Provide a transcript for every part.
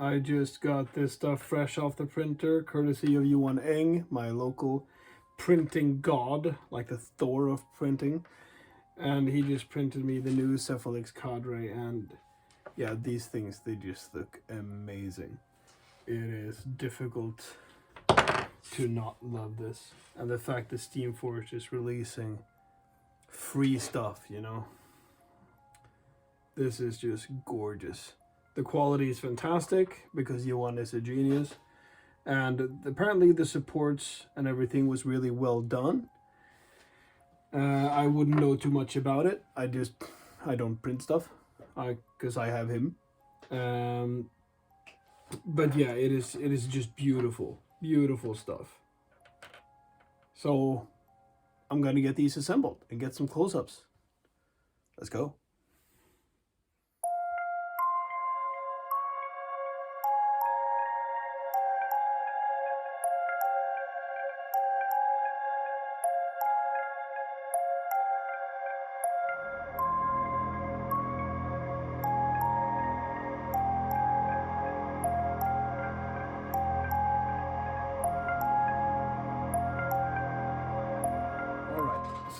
I just got this stuff fresh off the printer, courtesy of Yuan Eng, my local printing god, like the Thor of printing. And he just printed me the new Cephalyx Cadre, and yeah, these things, they just look amazing. It is difficult to not love this. And the fact that Steamforge is releasing free stuff, you know. This is just gorgeous. The quality is fantastic because Yuan is a genius. And apparently the supports and everything was really well done. I wouldn't know too much about it. I don't print stuff because I have him. But yeah, it is just beautiful stuff. So I'm gonna get these assembled and get some close-ups. Let's go.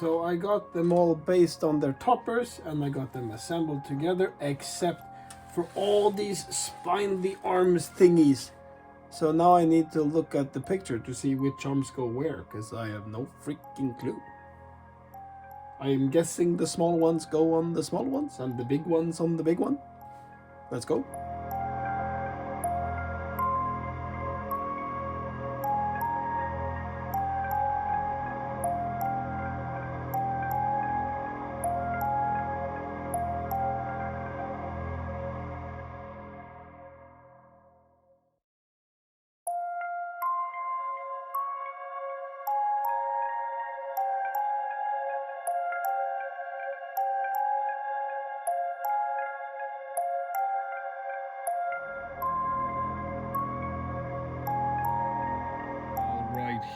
So I got them all based on their toppers and I got them assembled together except for all these spindly arms thingies. So now I need to look at the picture to see which arms go where because I have no freaking clue. I am guessing the small ones go on the small ones and the big ones on the big one. Let's go.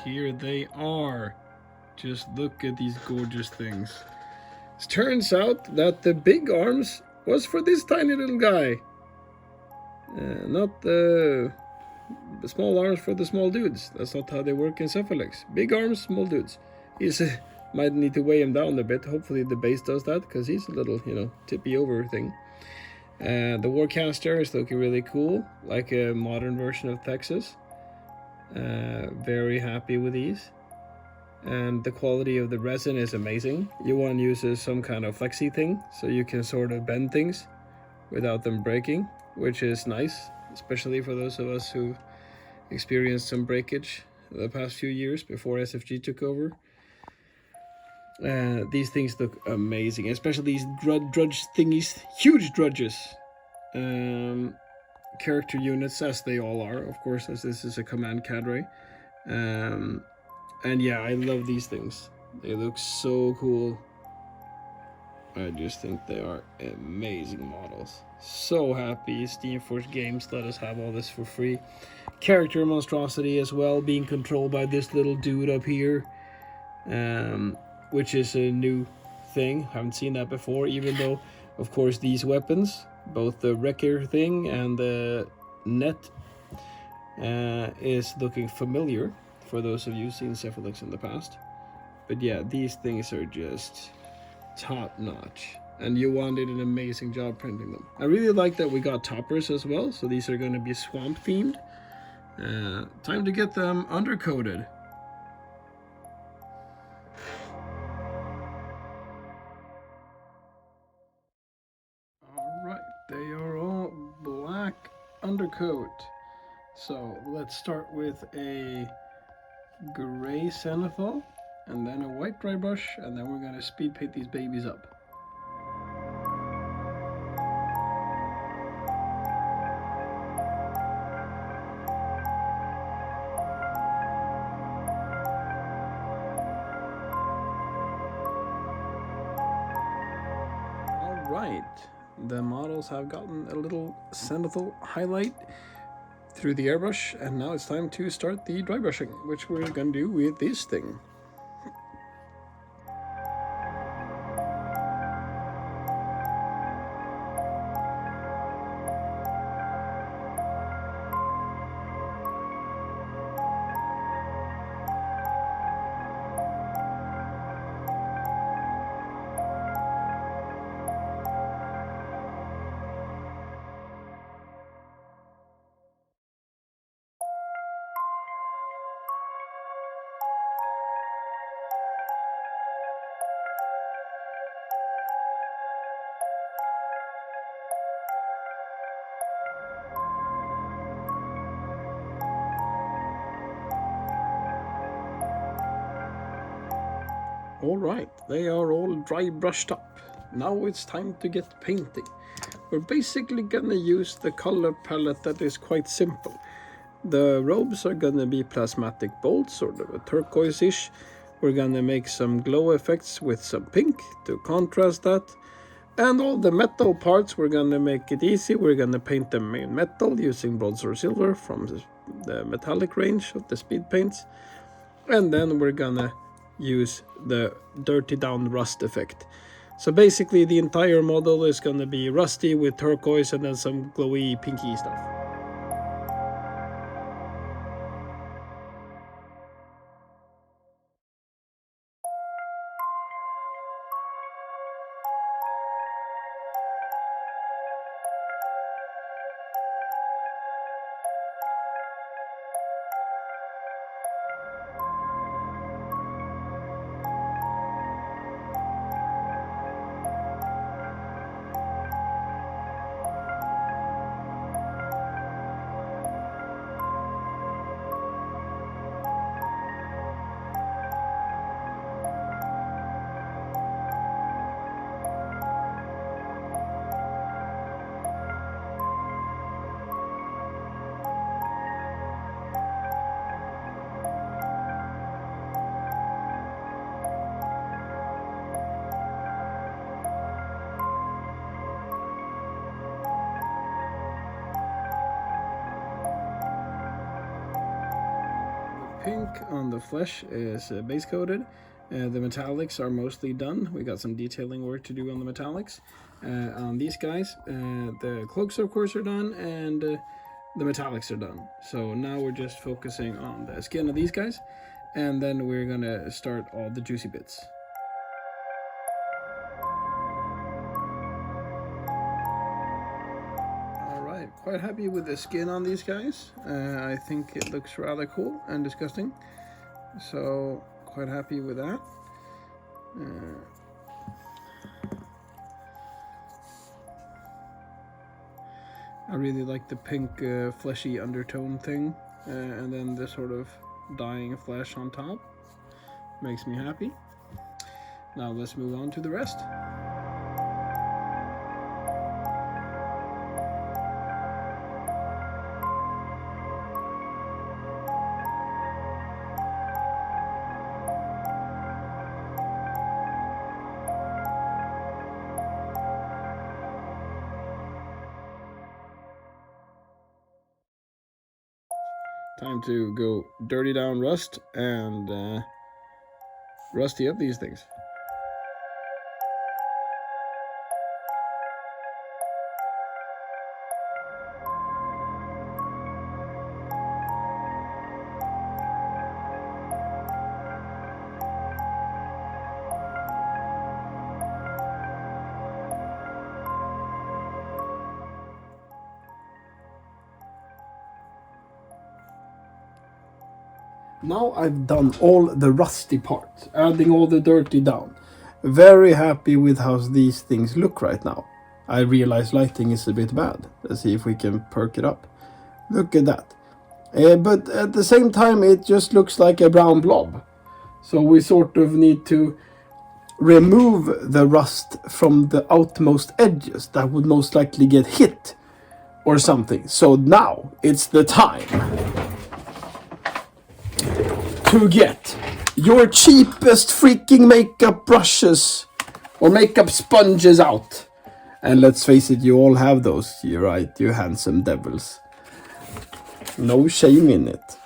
Here they are. Just look at these gorgeous things. It turns out that the big arms was for this tiny little guy. Not the small arms for the small dudes. That's not how they work in Sephillex. Big arms, small dudes. He's might need to weigh him down a bit. Hopefully the base does that because he's a little, tippy over thing. The Warcaster is looking really cool, like a modern version of Texas. Very happy with these, and the quality of the resin is amazing. Yuan uses some kind of flexi thing so you can sort of bend things without them breaking, which is nice, especially for those of us who experienced some breakage the past few years before SFG took over. These things look amazing, especially these drudge thingies, huge drudges. Character units, as they all are, of course, as this is a command cadre. And yeah, I love these things. They look so cool. I just think they are amazing models. So happy Steamforge Games let us have all this for free. Character monstrosity as well, being controlled by this little dude up here, which is a new thing. Haven't seen that before, even though, of course, these weapons, both the wrecker thing and the net, is looking familiar for those of you who've seen Sephillex in the past. But yeah, these things are just top notch, and Yuan did an amazing job printing them. I really like that we got toppers as well, so these are going to be swamp themed. Time to get them undercoated. They are all black undercoat. So let's start with a gray cenithal and then a white dry brush, and then we're going to speed paint these babies up. Alright, the models have gotten a little cenithal highlight through the airbrush, and now it's time to start the dry brushing, which we're going to do with this thing. All right, they are all dry brushed up. Now it's time to get painting. We're basically gonna use the color palette that is quite simple. The robes are gonna be plasmatic bolts, sort of a turquoise-ish. We're gonna make some glow effects with some pink to contrast that. And all the metal parts, we're gonna make it easy. We're gonna paint them in metal using bronze or silver from the metallic range of the speed paints. And then we're gonna use the dirty down rust effect. So basically the entire model is gonna be rusty with turquoise and then some glowy pinky stuff. Pink on the flesh is base coated. The metallics are mostly done. We got some detailing work to do on the metallics. On these guys, the cloaks of course are done, and the metallics are done. So now we're just focusing on the skin of these guys, and then we're gonna start all the juicy bits. Quite happy with the skin on these guys. I think it looks rather cool and disgusting. So quite happy with that. I really like the pink fleshy undertone thing. And then the sort of dying flesh on top. Makes me happy. Now let's move on to the rest. Time to go dirty down rust and rusty up these things. Now I've done all the rusty parts, adding all the dirty down. Very happy with how these things look right now. I realize lighting is a bit bad. Let's see if we can perk it up. Look at that. But at the same time it just looks like a brown blob. So we sort of need to remove the rust from the outmost edges that would most likely get hit or something. So now it's the time to get your cheapest freaking makeup brushes or makeup sponges out. And let's face it, you all have those, you're right, you handsome devils. No shame in it.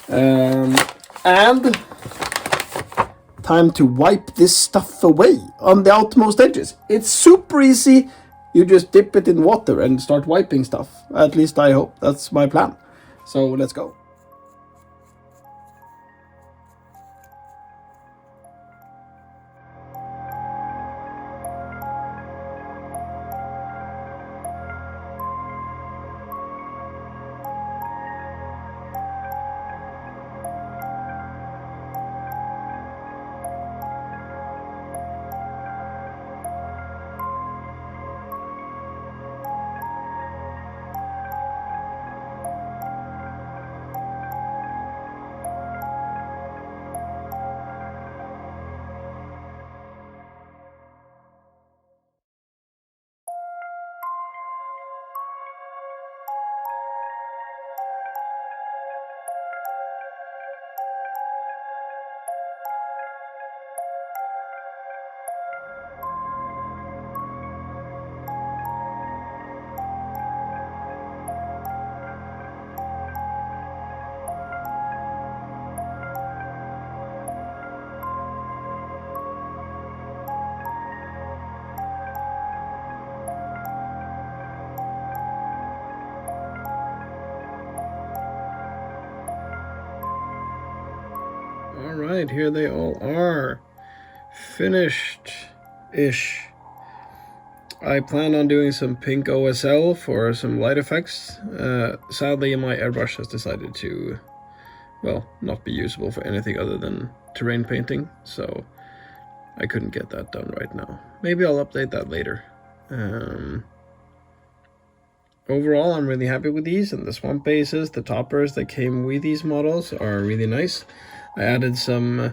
And time to wipe this stuff away on the outmost edges. It's super easy. You just dip it in water and start wiping stuff. At least I hope. That's my plan. So let's go. right, here they all are. Finished-ish. I plan on doing some pink OSL for some light effects. Sadly, my airbrush has decided to, well, not be usable for anything other than terrain painting, so I couldn't get that done right now. Maybe I'll update that later. Overall, I'm really happy with these, and the swamp bases, the toppers that came with these models are really nice. I added some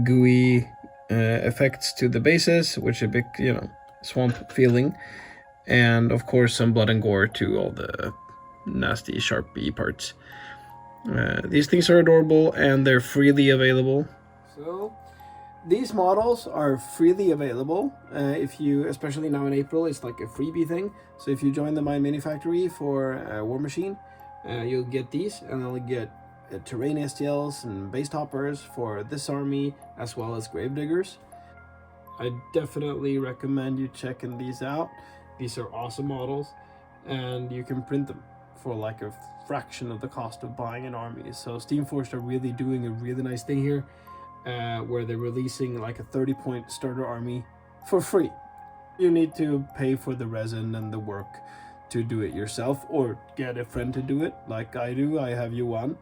gooey effects to the bases, which are a bit, you know, swamp feeling, and of course some blood and gore to all the nasty Sharpie parts. These things are adorable, and they're freely available. So these models are freely available. If you, especially now in April, it's like a freebie thing. So if you join the My Mini Factory for Warmachine, you'll get these, and I'll get terrain STLs and base toppers for this army, as well as gravediggers. I definitely recommend you checking these out. These are awesome models, and you can print them for like a fraction of the cost of buying an army. So Steamforged are really doing a really nice thing here, where they're releasing like a 30-point starter army for free. You need to pay for the resin and the work to do it yourself, or get a friend to do it like I do. I have Yuan,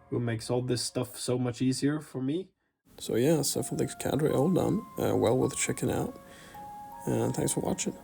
who makes all this stuff so much easier for me. So yeah, Sephillex Cadre all done. Well worth checking out. And thanks for watching.